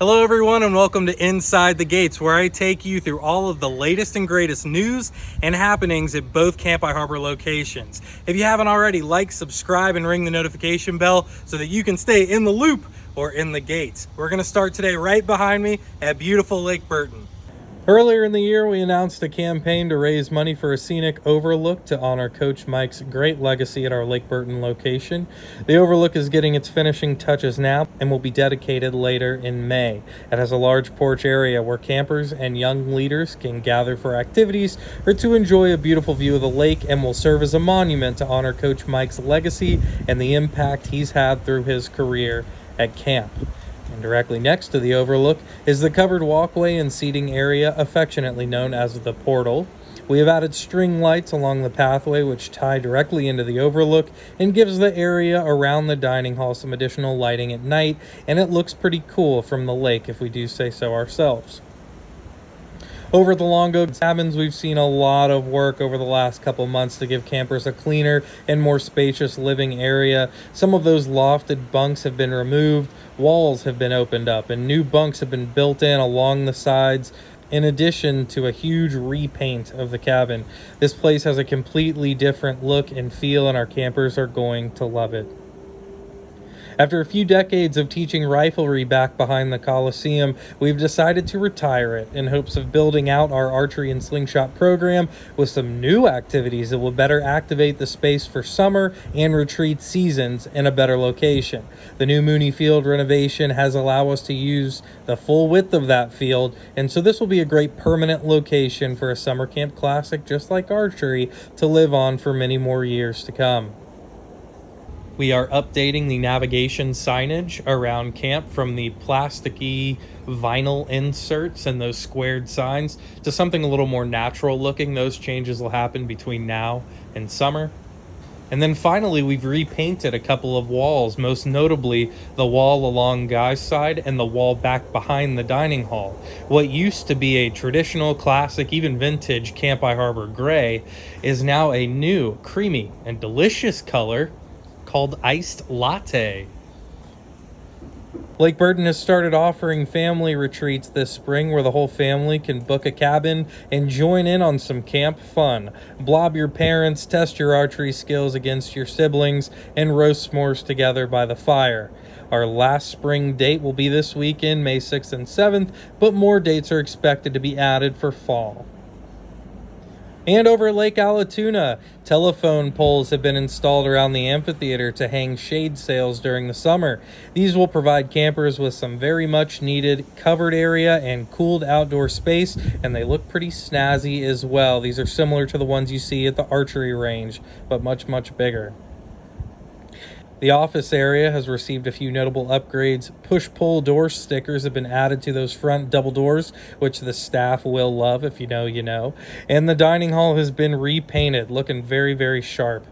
Hello everyone and welcome to Inside the Gates, where I take you through all of the latest and greatest news and happenings at both Camp I-Harbor locations. If you haven't already, like, subscribe, and ring the notification bell so that you can stay in the loop or in the gates. We're going to start today right behind me at beautiful Lake Burton. Earlier in the year, we announced a campaign to raise money for a scenic overlook to honor Coach Mike's great legacy at our Lake Burton location. The overlook is getting its finishing touches now and will be dedicated later in May. It has a large porch area where campers and young leaders can gather for activities or to enjoy a beautiful view of the lake, and will serve as a monument to honor Coach Mike's legacy and the impact he's had through his career at camp. And directly next to the overlook is the covered walkway and seating area, affectionately known as the portal. We have added string lights along the pathway which tie directly into the overlook and gives the area around the dining hall some additional lighting at night, and it looks pretty cool from the lake if we do say so ourselves. Over at the Longo Cabins, we've seen a lot of work over the last couple months to give campers a cleaner and more spacious living area. Some of those lofted bunks have been removed, walls have been opened up, and new bunks have been built in along the sides, in addition to a huge repaint of the cabin. This place has a completely different look and feel, and our campers are going to love it. After a few decades of teaching riflery back behind the Coliseum, we've decided to retire it in hopes of building out our archery and slingshot program with some new activities that will better activate the space for summer and retreat seasons in a better location. The new Mooney Field renovation has allowed us to use the full width of that field, and so this will be a great permanent location for a summer camp classic just like archery to live on for many more years to come. We are updating the navigation signage around camp from the plasticky vinyl inserts and those squared signs to something a little more natural looking. Those changes will happen between now and summer. And then finally, we've repainted a couple of walls, most notably the wall along Guy's side and the wall back behind the dining hall. What used to be a traditional, classic, even vintage Camp I-Harbor gray is now a new, creamy, and delicious color called Iced Latte. Lake Burton has started offering family retreats this spring where the whole family can book a cabin and join in on some camp fun. Blob your parents, test your archery skills against your siblings, and roast s'mores together by the fire. Our last spring date will be this weekend, May 6th and 7th, but more dates are expected to be added for fall. And over at Lake Allatoona, telephone poles have been installed around the amphitheater to hang shade sails during the summer. These will provide campers with some very much needed covered area and cooled outdoor space, and they look pretty snazzy as well. These are similar to the ones you see at the archery range, but much, much bigger. The office area has received a few notable upgrades. Push-pull door stickers have been added to those front double doors, which the staff will love. If you know, you know. And the dining hall has been repainted, looking very, very sharp.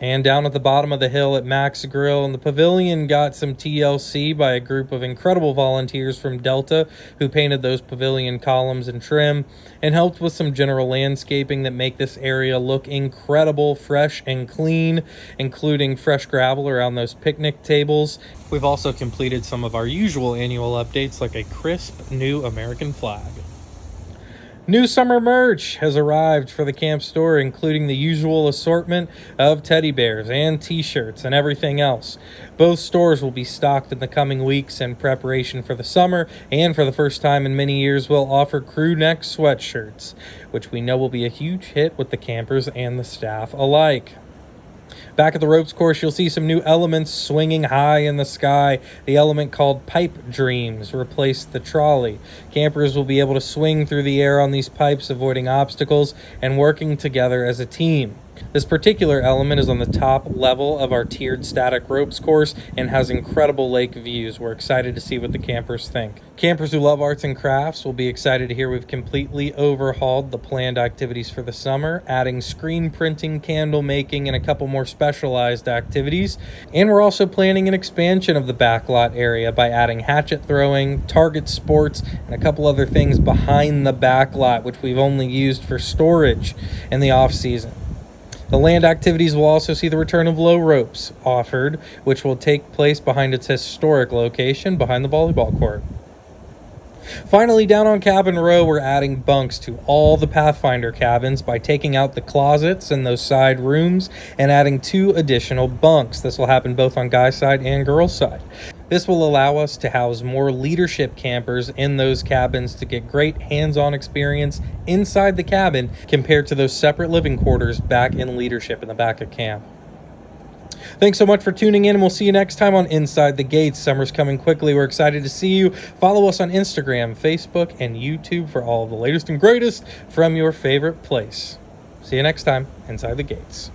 And down at the bottom of the hill at Max Grill, and the pavilion got some TLC by a group of incredible volunteers from Delta who painted those pavilion columns and trim and helped with some general landscaping that make this area look incredible, fresh and clean, including fresh gravel around those picnic tables. We've also completed some of our usual annual updates like a crisp new American flag. New summer merch has arrived for the camp store, including the usual assortment of teddy bears and t-shirts and everything else. Both stores will be stocked in the coming weeks in preparation for the summer, and for the first time in many years, we'll offer crew neck sweatshirts, which we know will be a huge hit with the campers and the staff alike. Back at the ropes course, you'll see some new elements swinging high in the sky. The element called Pipe Dreams replaced the trolley. Campers will be able to swing through the air on these pipes, avoiding obstacles and working together as a team. This particular element is on the top level of our tiered static ropes course and has incredible lake views. We're excited to see what the campers think. Campers who love arts and crafts will be excited to hear we've completely overhauled the planned activities for the summer, adding screen printing, candle making, and a couple more specialized activities. And we're also planning an expansion of the backlot area by adding hatchet throwing, target sports, and a couple other things behind the backlot, which we've only used for storage in the off season. The land activities will also see the return of low ropes offered, which will take place behind its historic location behind the volleyball court. Finally, down on cabin row, we're adding bunks to all the Pathfinder cabins by taking out the closets and those side rooms and adding 2 additional bunks. This will happen both on guy side and girl side. This will allow us to house more leadership campers in those cabins to get great hands-on experience inside the cabin compared to those separate living quarters back in leadership in the back of camp. Thanks so much for tuning in, and we'll see you next time on Inside the Gates. Summer's coming quickly. We're excited to see you. Follow us on Instagram, Facebook, and YouTube for all of the latest and greatest from your favorite place. See you next time, Inside the Gates.